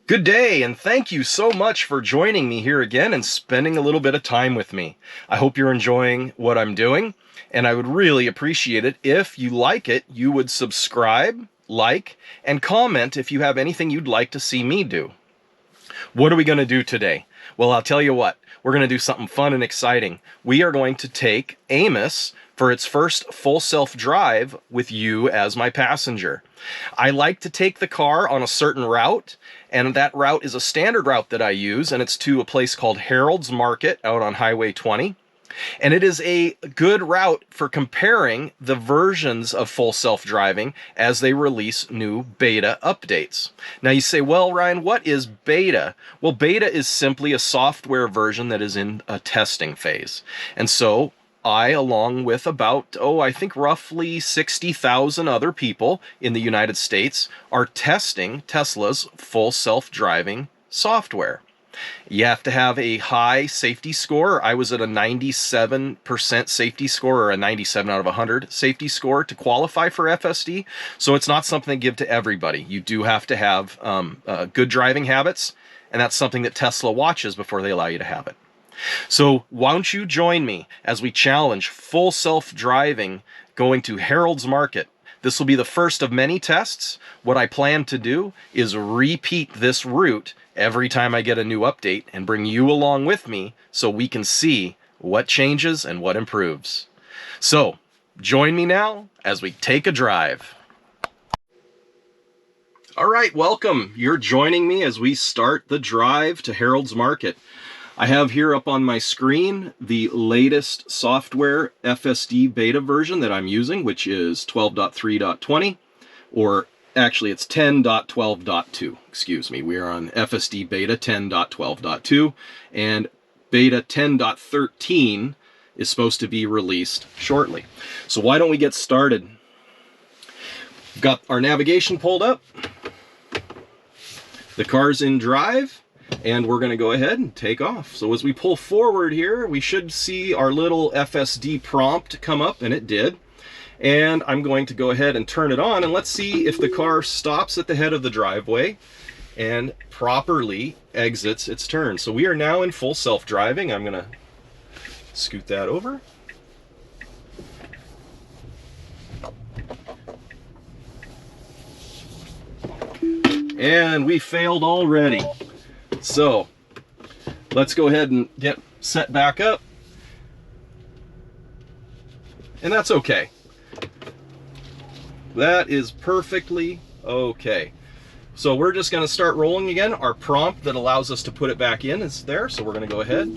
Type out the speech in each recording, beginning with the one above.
Good day, and thank you so much for joining me here again and spending a little bit of time with me. I hope you're enjoying what I'm doing, and I would really appreciate it if you like it, you would subscribe, like, and comment if you have anything you'd like to see me do. What are we going to do today? Well, I'll tell you what. We're going to do something fun and exciting. We are going to take Amos for its first full self-drive with you as my passenger. I like to take the car on a certain route, and that route is a standard route that I use, and it's to a place called Harold's Market out on Highway 20. And it is a good route for comparing the versions of full self-driving as they release new beta updates. Now you say, well, Ryan, what is beta? Well, beta is simply a software version that is in a testing phase. And so I, along with about, I think roughly 60,000 other people in the United States, are testing Tesla's full self-driving software. You have to have a high safety score. I was at a 97% safety score, or a 97 out of 100 safety score to qualify for FSD. So it's not something to give to everybody. You do have to have good driving habits, and that's something that Tesla watches before they allow you to have it. So why don't you join me as we challenge full self-driving going to Harold's Market. This will be the first of many tests. What I plan to do is repeat this route every time I get a new update and bring you along with me so we can see what changes and what improves. So join me now as we take a drive. All right, welcome. You're joining me as we start the drive to Harold's Market. I have here up on my screen the latest software FSD beta version that I'm using, which is 12.3.20, or actually it's 10.12.2. Excuse me, we are on FSD beta 10.12.2, and beta 10.13 is supposed to be released shortly. So why don't we get started? We've got our navigation pulled up, the car's in drive, and we're going to go ahead and take off. So as we pull forward here, we should see our little FSD prompt come up, and it did. And I'm going to go ahead and turn it on, and let's see if the car stops at the head of the driveway and properly exits its turn. So we are now in full self-driving. I'm going to scoot that over. And we failed already. So let's go ahead and get set back up. And that's okay. That is perfectly okay. So we're just going to start rolling again. Our prompt that allows us to put it back in is there. So we're going to go ahead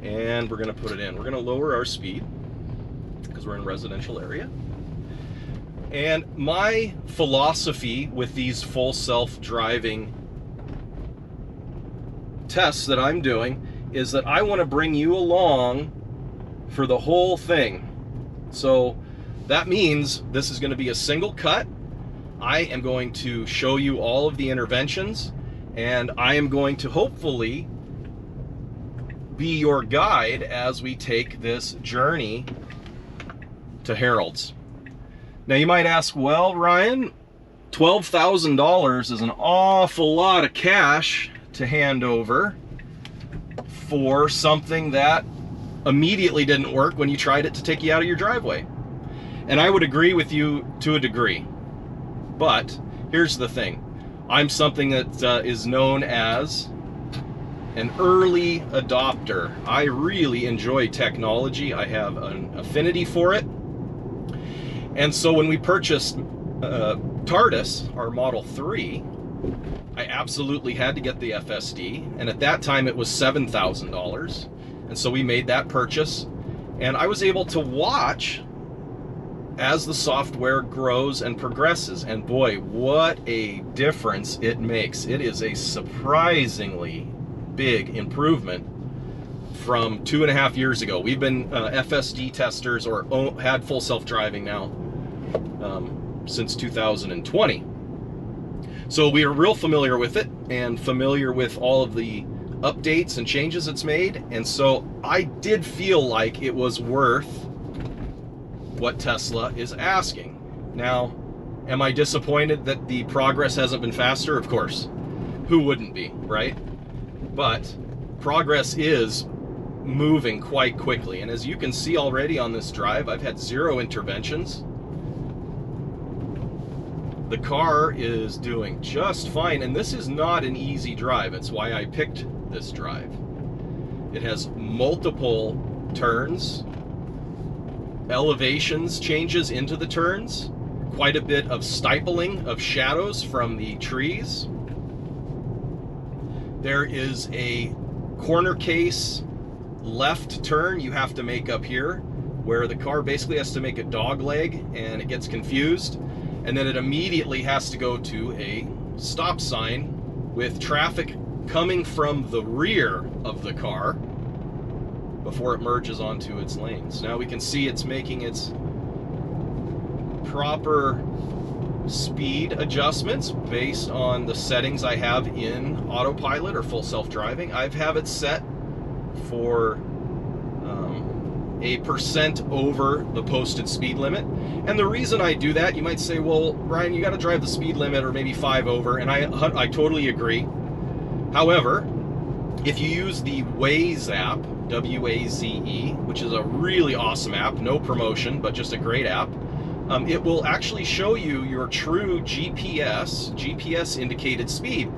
and we're going to put it in. We're going to lower our speed because we're in a residential area. And my philosophy with these full self-driving tests that I'm doing is that I want to bring you along for the whole thing. So that means this is going to be a single cut. I am going to show you all of the interventions, and I am going to hopefully be your guide as we take this journey to Harold's. Now you might ask, well, Ryan, $12,000 is an awful lot of cash to hand over for something that immediately didn't work when you tried it to take you out of your driveway. And I would agree with you to a degree. But here's the thing. I'm something that is known as an early adopter. I really enjoy technology. I have an affinity for it. And so when we purchased TARDIS, our Model 3, I absolutely had to get the FSD, and at that time it was $7,000, and so we made that purchase, and I was able to watch as the software grows and progresses, and boy, what a difference it makes. It is a surprisingly big improvement from 2.5 years ago. We've been FSD testers, or had full self-driving now, since 2020. So we are real familiar with it and familiar with all of the updates and changes it's made. And so I did feel like it was worth what Tesla is asking. Now, am I disappointed that the progress hasn't been faster? Of course. Who wouldn't be, right? But progress is moving quite quickly. And as you can see already on this drive, I've had 0 interventions. The car is doing just fine, and this is not an easy drive. It's why I picked this drive. It has multiple turns, elevations changes into the turns, quite a bit of stippling of shadows from the trees. There is a corner case left turn you have to make up here, where the car basically has to make a dog leg and it gets confused, and then it immediately has to go to a stop sign with traffic coming from the rear of the car before it merges onto its lanes. Now we can see it's making its proper speed adjustments based on the settings I have in autopilot or full self-driving. I have it set for a percent over the posted speed limit. And the reason I do that, you might say, well, Brian, you got to drive the speed limit or maybe 5 over, and I totally agree. However, if you use the Waze app, W-A-Z-E, which is a really awesome app, no promotion, but just a great app, it will actually show you your true GPS indicated speed.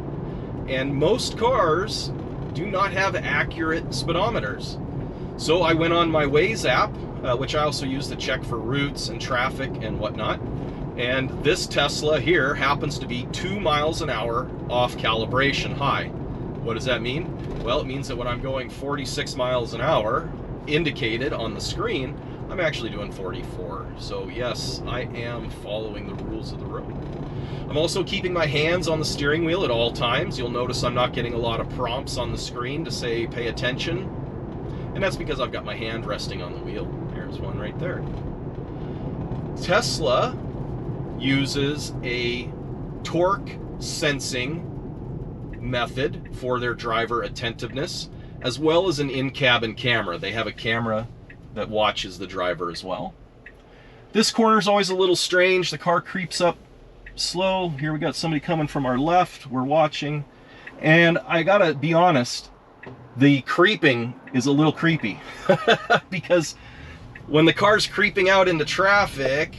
And most cars do not have accurate speedometers. So I went on my Waze app, which I also use to check for routes and traffic and whatnot. And this Tesla here happens to be 2 miles an hour off calibration high. What does that mean? Well, it means that when I'm going 46 miles an hour, indicated on the screen, I'm actually doing 44. So yes, I am following the rules of the road. I'm also keeping my hands on the steering wheel at all times. You'll notice I'm not getting a lot of prompts on the screen to say pay attention. And that's because I've got my hand resting on the wheel. There's one right there. Tesla uses a torque sensing method for their driver attentiveness, as well as an in-cabin camera. They have a camera that watches the driver as well. This corner is always a little strange. The car creeps up slow. Here we got somebody coming from our left. We're watching. And I gotta be honest, the creeping is a little creepy because when the car's creeping out into traffic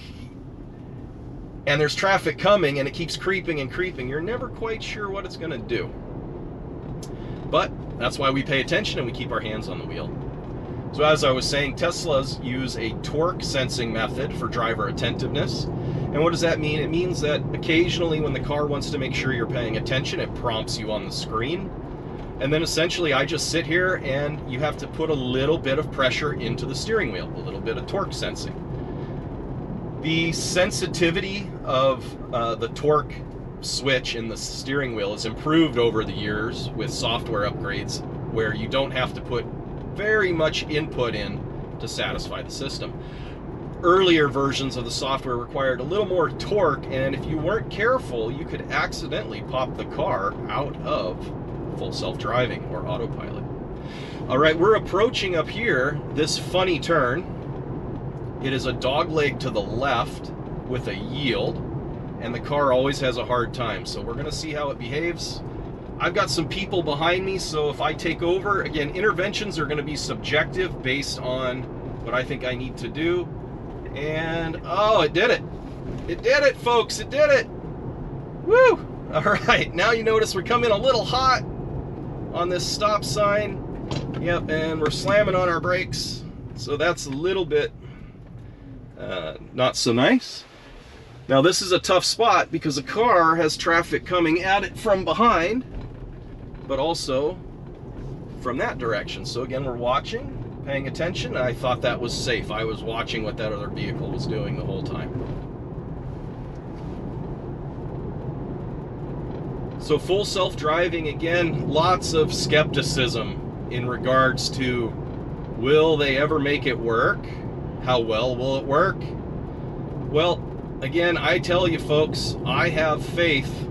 and there's traffic coming and it keeps creeping and creeping, you're never quite sure what it's going to do. But that's why we pay attention and we keep our hands on the wheel. So as I was saying, Teslas use a torque sensing method for driver attentiveness. And what does that mean? It means that occasionally when the car wants to make sure you're paying attention, it prompts you on the screen. And then essentially I just sit here and you have to put a little bit of pressure into the steering wheel, a little bit of torque sensing. The sensitivity of the torque switch in the steering wheel is improved over the years with software upgrades where you don't have to put very much input in to satisfy the system. Earlier versions of the software required a little more torque, and if you weren't careful, you could accidentally pop the car out of full self-driving or autopilot. All right, we're approaching up here this funny turn. It is a dog leg to the left with a yield, and the car always has a hard time. So we're gonna see how it behaves. I've got some people behind me, so if I take over, again, interventions are gonna be subjective based on what I think I need to do. And, oh, it did it. It did it, folks, it did it. Woo! All right, now you notice we're coming a little hot on this stop sign. Yep, and we're slamming on our brakes. So that's a little bit not so nice. Now this is a tough spot because the car has traffic coming at it from behind, but also from that direction. So again, we're watching, paying attention. I thought that was safe. I was watching what that other vehicle was doing the whole time. So full self-driving, again, lots of skepticism in regards to, will they ever make it work? How well will it work? Well, again, I tell you folks, I have faith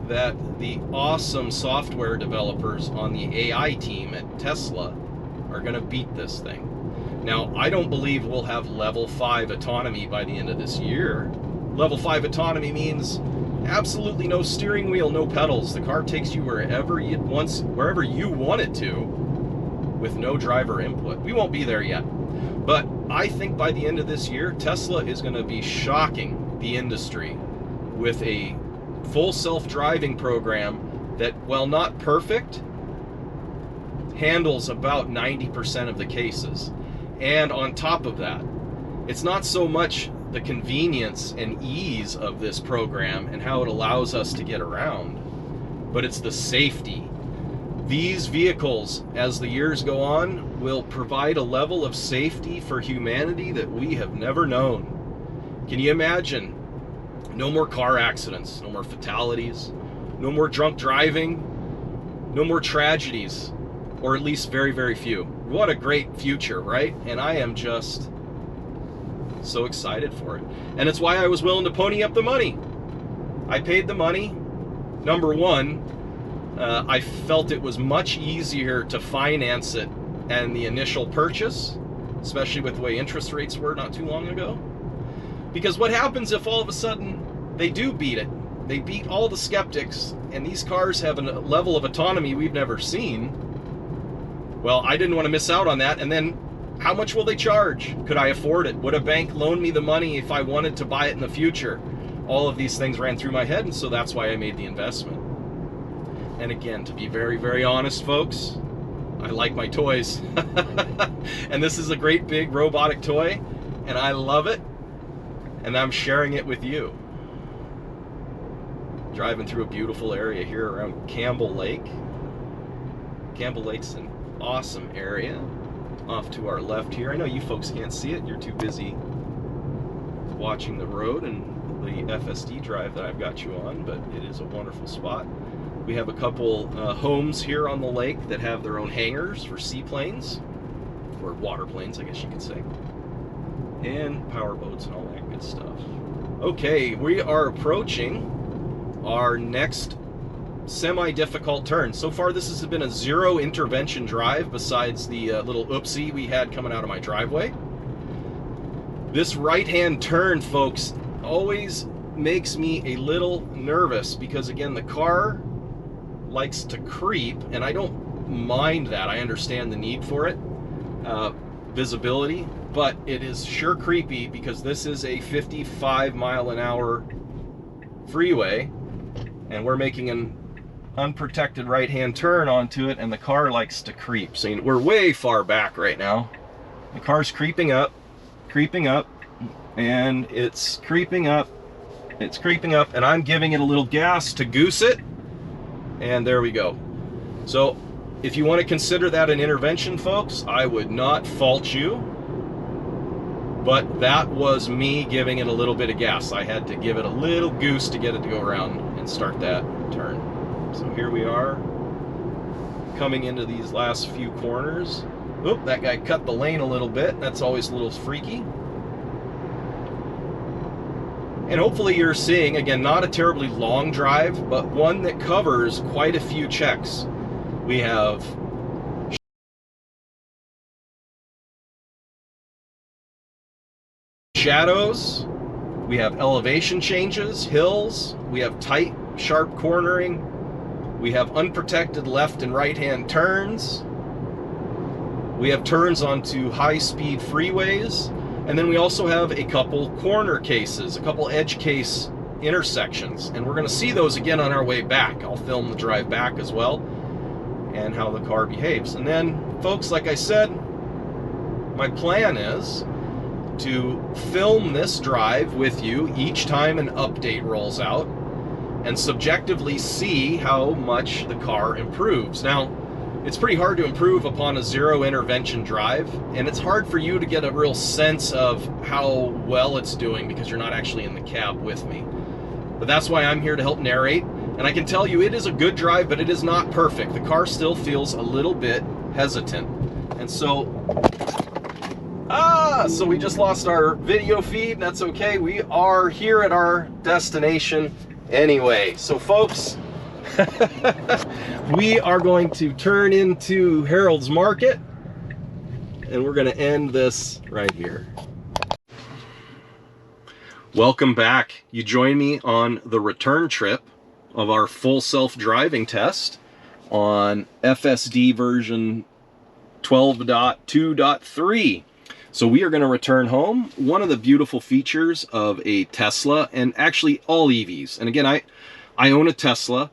that the awesome software developers on the AI team at Tesla are gonna beat this thing. Now, I don't believe we'll have level 5 autonomy by the end of this year. Level 5 autonomy means absolutely no steering wheel, no pedals. The car takes you wherever you want it to, with no driver input. We won't be there yet, but I think by the end of this year, Tesla is going to be shocking the industry with a full self-driving program that, while not perfect, handles about 90% of the cases. And on top of that, it's not so much the convenience and ease of this program and how it allows us to get around, but it's the safety. These vehicles, as the years go on, will provide a level of safety for humanity that we have never known. Can you imagine? No more car accidents, no more fatalities, no more drunk driving, no more tragedies, or at least very, very few. What a great future, right? And I am just so excited for it. And it's why I was willing to pony up the money. I paid the money. Number one, I felt it was much easier to finance it and the initial purchase, especially with the way interest rates were not too long ago. Because what happens if all of a sudden they do beat it? They beat all the skeptics, and these cars have a level of autonomy we've never seen. Well, I didn't want to miss out on that. And then how much will they charge? Could I afford it? Would a bank loan me the money if I wanted to buy it in the future? All of these things ran through my head, and so that's why I made the investment. And again, to be very, very honest, folks, I like my toys. And this is a great big robotic toy, and I love it, and I'm sharing it with you. Driving through a beautiful area here around Campbell Lake. Campbell Lake's an awesome area. Off to our left here. I know you folks can't see it. You're too busy watching the road and the FSD drive that I've got you on, but it is a wonderful spot. We have a couple homes here on the lake that have their own hangars for seaplanes, or water planes, I guess you could say, and power boats and all that good stuff. Okay, we are approaching our next semi-difficult turn. So far this has been a zero intervention drive, besides the little oopsie we had coming out of my driveway. This right-hand turn, folks, always makes me a little nervous, because again, the car likes to creep, and I don't mind that. I understand the need for it, visibility, but it is sure creepy, because this is a 55-mile-an-hour freeway, and we're making an unprotected right-hand turn onto it, and the car likes to creep. So we're way far back right now. The car's creeping up, and it's creeping up, and I'm giving it a little gas to goose it, and there we go. So if you want to consider that an intervention, folks, I would not fault you, but that was me giving it a little bit of gas. I had to give it a little goose to get it to go around and start that turn. So here we are, coming into these last few corners. Oop, that guy cut the lane a little bit. That's always a little freaky. And hopefully you're seeing, again, not a terribly long drive, but one that covers quite a few checks. We have shadows, we have elevation changes, hills, we have tight, sharp cornering, we have unprotected left and right-hand turns, we have turns onto high-speed freeways, and then we also have a couple corner cases, a couple edge case intersections, and we're going to see those again on our way back. I'll film the drive back as well, and how the car behaves. And then, folks, like I said, my plan is to film this drive with you each time an update rolls out, and subjectively see how much the car improves. Now, it's pretty hard to improve upon a zero intervention drive, and it's hard for you to get a real sense of how well it's doing because you're not actually in the cab with me. But that's why I'm here to help narrate, and I can tell you it is a good drive, but it is not perfect. The car still feels a little bit hesitant. And so, so we just lost our video feed. That's okay. We are here at our destination anyway. So folks, we are going to turn into Harold's Market, and we're going to end this right here. Welcome back. You join me on the return trip of our full self-driving test on FSD version 12.2.3. So we are going to return home. One of the beautiful features of a Tesla, and actually all EVs, and again, I own a Tesla,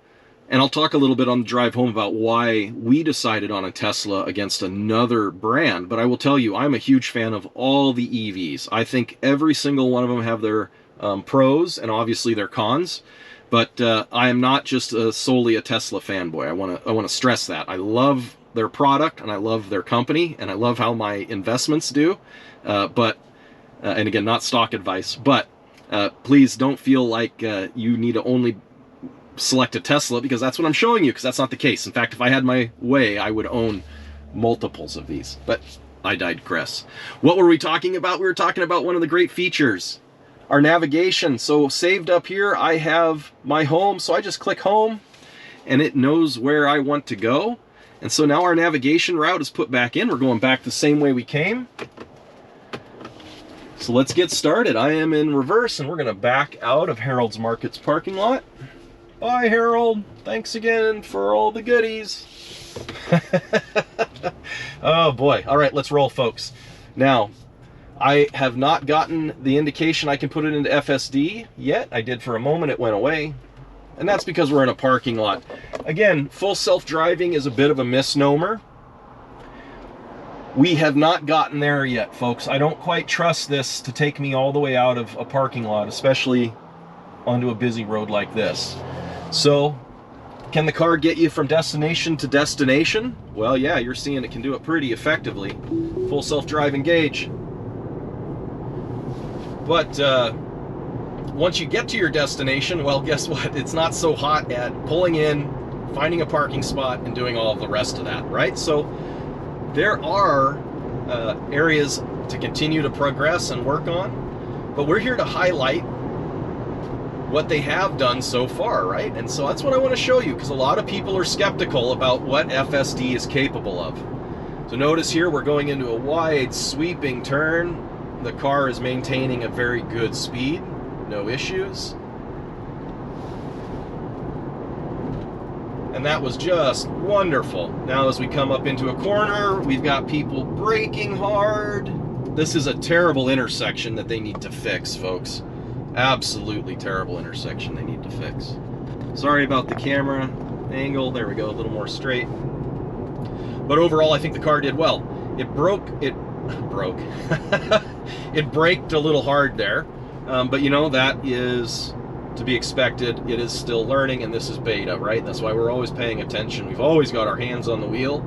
and I'll talk a little bit on the drive home about why we decided on a Tesla against another brand. But I will tell you, I'm a huge fan of all the EVs. I think every single one of them have their pros and obviously their cons. But I am not just solely a Tesla fanboy. I want to stress that. I love their product and I love their company and I love how my investments do. And again, not stock advice. But please don't feel like you need to only select a Tesla because that's what I'm showing you, because that's not the case. In fact, if I had my way, I would own multiples of these. But I digress. What were we talking about? We were talking about one of the great features, our navigation. So saved up here, I have my home. So I just click home and it knows where I want to go. And so now our navigation route is put back in. We're going back the same way we came. So let's get started. I am in reverse and we're going to back out of Harold's Market's parking lot. Bye, Harold. Thanks again for all the goodies. Oh boy. All right, let's roll, folks. Now, I have not gotten the indication I can put it into FSD yet. I did for a moment, it went away. And that's because we're in a parking lot. Again, full self-driving is a bit of a misnomer. We have not gotten there yet, folks. I don't quite trust this to take me all the way out of a parking lot, especially onto a busy road like this. So, can the car get you from destination to destination? Well, yeah, you're seeing it can do it pretty effectively. Full self-drive engage. But once you get to your destination, well, guess what? It's not so hot at pulling in, finding a parking spot, and doing all of the rest of that, right? So there are areas to continue to progress and work on, but we're here to highlight what they have done so far, right? And so that's what I want to show you, because a lot of people are skeptical about what FSD is capable of. So notice here we're going into a wide sweeping turn. The car is maintaining a very good speed, no issues. And that was just wonderful. Now as we come up into a corner, we've got people braking hard. This is a terrible intersection that they need to fix, folks. Absolutely terrible intersection they need to fix. Sorry about the camera angle. There we go, a little more straight. But overall, I think the car did well. It braked a little hard there. But you know, that is to be expected. It is still learning, and this is beta, right? That's why we're always paying attention. We've always got our hands on the wheel.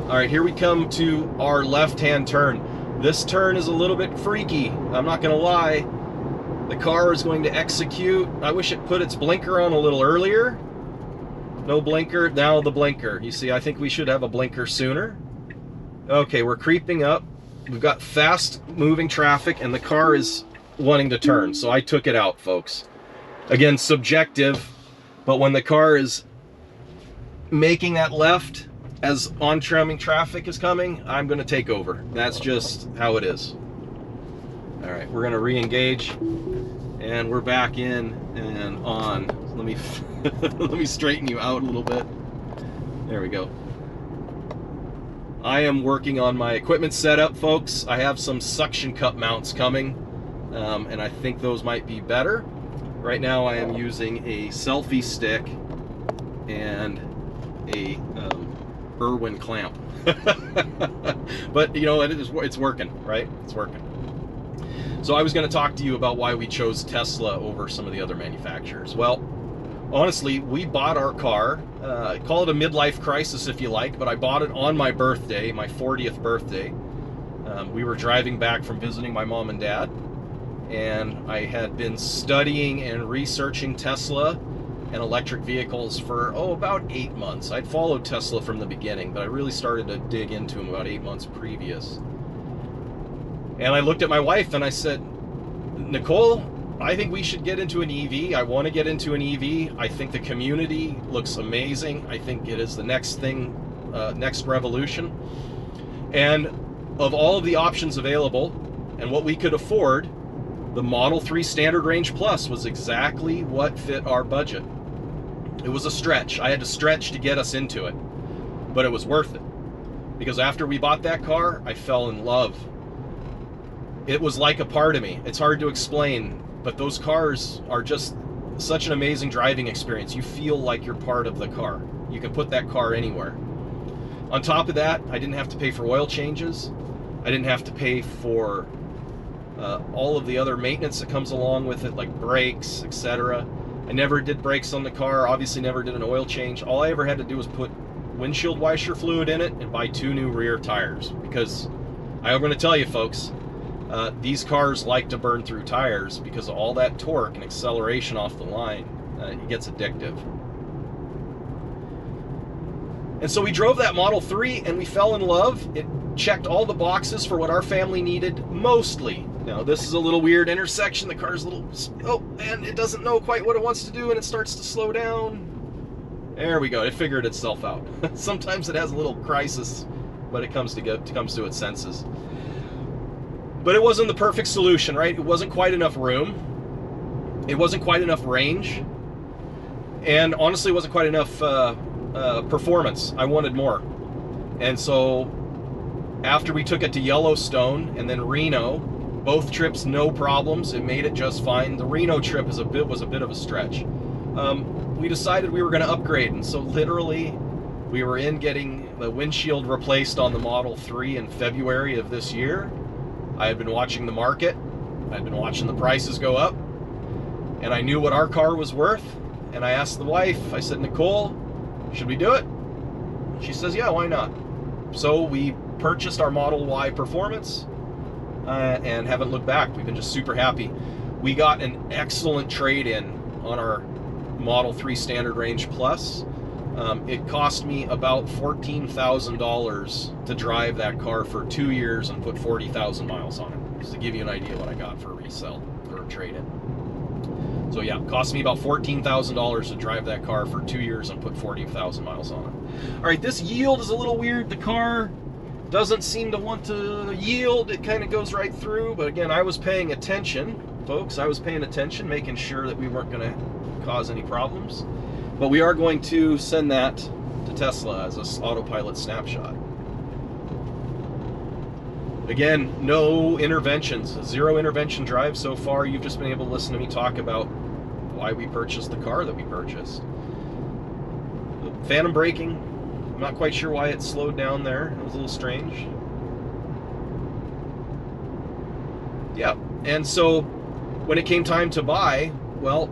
All right, here we come to our left-hand turn. This turn is a little bit freaky, I'm not gonna lie. The car is going to execute. I wish it put its blinker on a little earlier. No blinker, now the blinker. You see, I think we should have a blinker sooner. Okay, we're creeping up. We've got fast moving traffic and the car is wanting to turn, so I took it out, folks. Again, subjective, but when the car is making that left as oncoming traffic is coming, I'm gonna take over. That's just how it is. All right, we're gonna re-engage and we're back in and on. Let me let me straighten you out a little bit. There we go. I am working on my equipment setup, folks. I have some suction cup mounts coming, and I think those might be better. Right now I am using a selfie stick and a Irwin clamp. But you know, it's working, right? It's working. So I was going to talk to you about why we chose Tesla over some of the other manufacturers. Well, honestly, we bought our car, call it a midlife crisis if you like, but I bought it on my birthday, my 40th birthday. We were driving back from visiting my mom and dad, and I had been studying and researching Tesla and electric vehicles for, about 8 months. I'd followed Tesla from the beginning, but I really started to dig into them about 8 months previous. And I looked at my wife and I said, Nicole, I think we should get into an EV. I want to get into an EV. I think the community looks amazing. I think it is the next thing, next revolution. And of all of the options available and what we could afford, The Model 3 Standard Range Plus was exactly what fit our budget. It was a stretch. I had to stretch to get us into it, but it was worth it. Because after we bought that car, I fell in love. It was like a part of me. It's hard to explain, but those cars are just such an amazing driving experience. You feel like you're part of the car. You can put that car anywhere. On top of that, I didn't have to pay for oil changes. I didn't have to pay for all of the other maintenance that comes along with it, like brakes, etc. I never did brakes on the car, obviously never did an oil change. All I ever had to do was put windshield washer fluid in it and buy 2 new rear tires, because I'm going to tell you folks, these cars like to burn through tires because of all that torque and acceleration off the line. It gets addictive. And so we drove that Model 3 and we fell in love. It checked all the boxes for what our family needed, mostly. Now, this is a little weird intersection. The car's a little, oh, and it doesn't know quite what it wants to do, and it starts to slow down. There we go. It figured itself out. Sometimes it has a little crisis, but it comes to its senses. But it wasn't the perfect solution, right? It wasn't quite enough room. It wasn't quite enough range. And honestly, it wasn't quite enough performance. I wanted more. And so after we took it to Yellowstone and then Reno, both trips no problems, it made it just fine. The Reno trip was a bit of a stretch. We decided we were going to upgrade, and so literally we were in getting the windshield replaced on the Model 3 in February of this year. I had been watching the market, I'd been watching the prices go up, and I knew what our car was worth. And I asked the wife, I said, Nicole, should we do it? She says, yeah, why not? So we purchased our Model Y Performance and haven't looked back. We've been just super happy. We got an excellent trade-in on our Model 3 Standard Range Plus. It cost me about $14,000 to drive that car for 2 years and put 40,000 miles on it, just to give you an idea what I got for a resale or a trade-in. So yeah, it cost me about $14,000 to drive that car for 2 years and put 40,000 miles on it. All right, this yield is a little weird. The car doesn't seem to want to yield. It kind of goes right through, but again, I was paying attention, folks. I was paying attention, making sure that we weren't going to cause any problems. But we are going to send that to Tesla as an autopilot snapshot. Again, no interventions, 0 intervention drive so far. You've just been able to listen to me talk about why we purchased the car that we purchased. Phantom braking, I'm not quite sure why it slowed down there. It was a little strange. Yeah, and so when it came time to buy, well,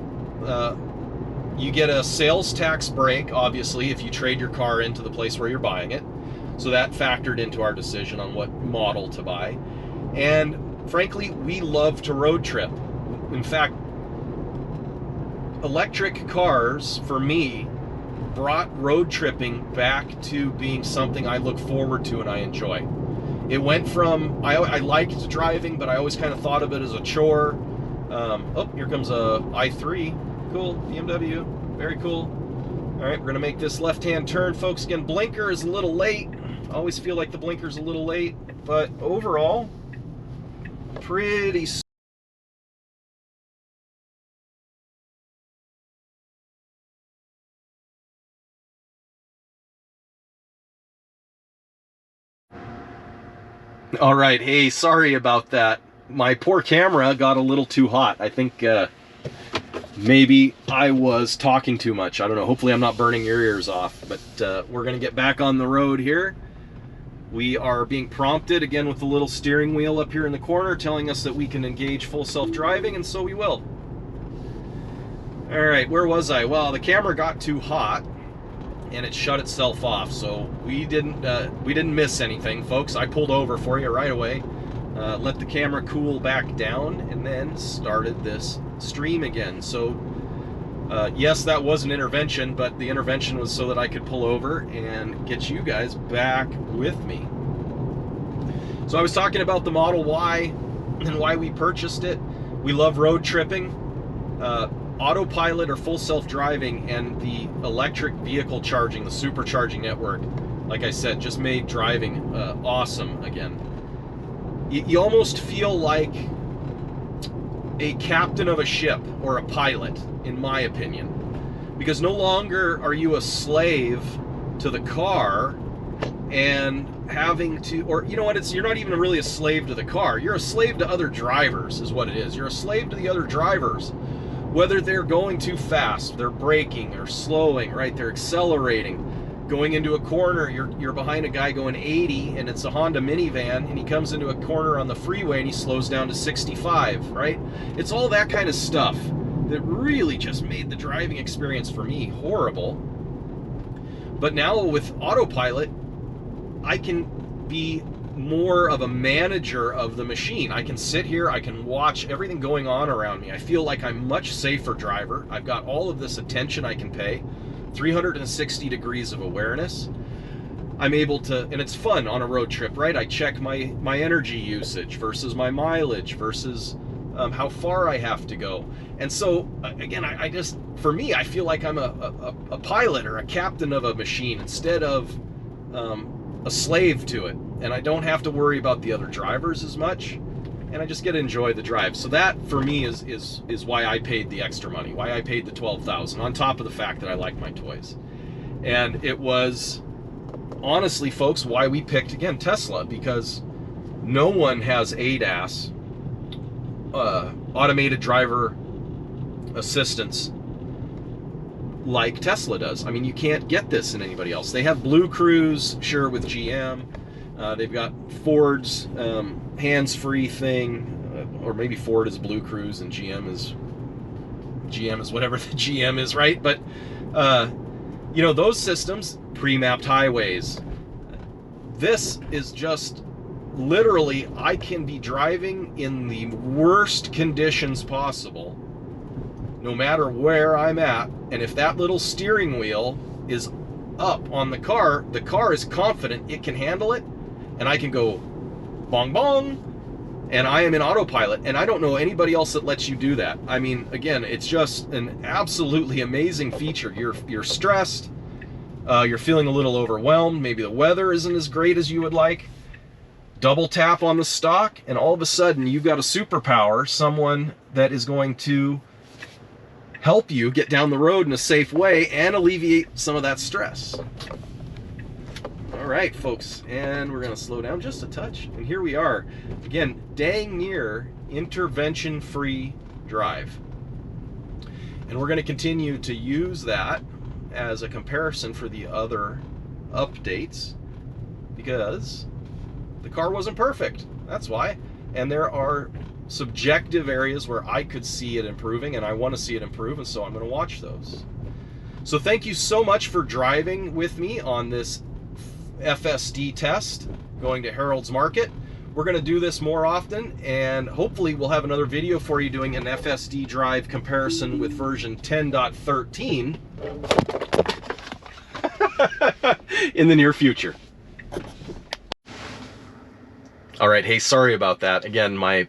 you get a sales tax break, obviously, if you trade your car into the place where you're buying it. So that factored into our decision on what model to buy. And frankly, we love to road trip. In fact, electric cars, for me, brought road tripping back to being something I look forward to and I enjoy. It went from, I liked driving, but I always kind of thought of it as a chore. Oh, here comes a i3. Cool, BMW, very cool. All right, we're gonna make this left-hand turn, folks. Again, blinker is a little late. I always feel like the blinker's a little late, but overall, pretty. All right, hey, sorry about that. My poor camera got a little too hot. I think maybe I was talking too much. I don't know. Hopefully I'm not burning your ears off, but we're gonna get back on the road here. We are being prompted again with the little steering wheel up here in the corner telling us that we can engage full self-driving, and so we will. All right, where was I? Well, the camera got too hot and it shut itself off, so we didn't miss anything, folks. I pulled over for you right away, let the camera cool back down, and then started this stream again. So yes, that was an intervention, but the intervention was so that I could pull over and get you guys back with me. So I was talking about the Model Y and why we purchased it. We love road tripping. Autopilot or full self-driving and the electric vehicle charging, the supercharging network, like I said, just made driving awesome again. You almost feel like a captain of a ship or a pilot, in my opinion, because no longer are you a slave to the car and having to, or you know what, you're not even really a slave to the car, you're a slave to other drivers is what it is. You're a slave to the other drivers, whether they're going too fast, they're braking or slowing, right? They're accelerating. Going into a corner, you're behind a guy going 80 and it's a Honda minivan, and he comes into a corner on the freeway and he slows down to 65, right? It's all that kind of stuff that really just made the driving experience for me horrible. But now with autopilot, I can be more of a manager of the machine. I can sit here, I can watch everything going on around me. I feel like I'm a much safer driver. I've got all of this attention I can pay, 360 degrees of awareness. I'm able to, and it's fun on a road trip, right? I check my energy usage versus my mileage versus how far I have to go. And so again, I just, for me, I feel like I'm a pilot or a captain of a machine instead of a slave to it, and I don't have to worry about the other drivers as much, and I just get to enjoy the drive. So that for me is why I paid the extra money, why I paid the $12,000 on top of the fact that I like my toys. And it was honestly, folks, why we picked again Tesla, because no one has ADAS, automated driver assistance, like Tesla does. I mean, you can't get this in anybody else. They have Blue Cruise, sure, with GM. They've got Ford's hands-free thing, or maybe Ford is Blue Cruise and GM is whatever the GM is, right? But you know, those systems, pre-mapped highways. This is just literally, I can be driving in the worst conditions possible, no matter where I'm at, and if that little steering wheel is up on the car is confident it can handle it, and I can go bong bong, and I am in autopilot, and I don't know anybody else that lets you do that. I mean, again, it's just an absolutely amazing feature. You're stressed, you're feeling a little overwhelmed, maybe the weather isn't as great as you would like. Double tap on the stock, and all of a sudden you've got a superpower, someone that is going to help you get down the road in a safe way and alleviate some of that stress. All right, folks, and we're going to slow down just a touch, and here we are again, dang near intervention-free drive, and we're going to continue to use that as a comparison for the other updates, because the car wasn't perfect, that's why. And there are subjective areas where I could see it improving, and I want to see it improve, and so I'm going to watch those. So thank you so much for driving with me on this FSD test going to Harold's Market. We're going to do this more often, and hopefully we'll have another video for you doing an FSD drive comparison with version 10.13 in the near future. All right, hey, sorry about that. Again, my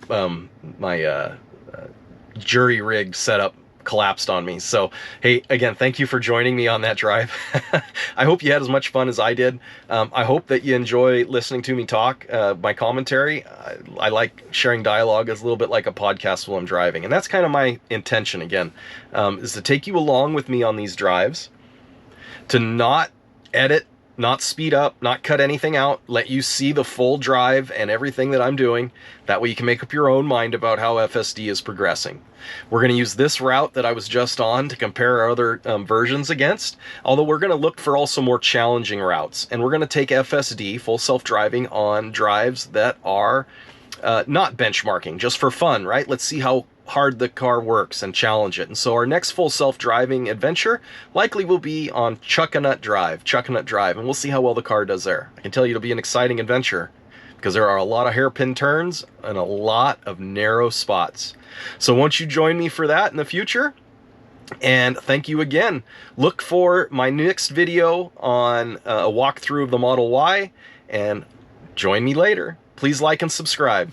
jury rig setup collapsed on me. So, hey, again, thank you for joining me on that drive. I hope you had as much fun as I did. I hope that you enjoy listening to me talk, my commentary. I like sharing dialogue as a little bit like a podcast while I'm driving. And that's kind of my intention, again, is to take you along with me on these drives, to not edit, not speed up, not cut anything out, let you see the full drive and everything that I'm doing. That way you can make up your own mind about how FSD is progressing. We're going to use this route that I was just on to compare our other versions against, although we're going to look for also more challenging routes. And we're going to take FSD, full self-driving, on drives that are not benchmarking, just for fun, right? Let's see how hard the car works and challenge it. And so our next full self-driving adventure likely will be on Chuckanut Drive, and we'll see how well the car does there. I can tell you it'll be an exciting adventure because there are a lot of hairpin turns and a lot of narrow spots. So won't you join me for that in the future? And thank you again. Look for my next video on a walkthrough of the Model Y, and join me later. Please like and subscribe.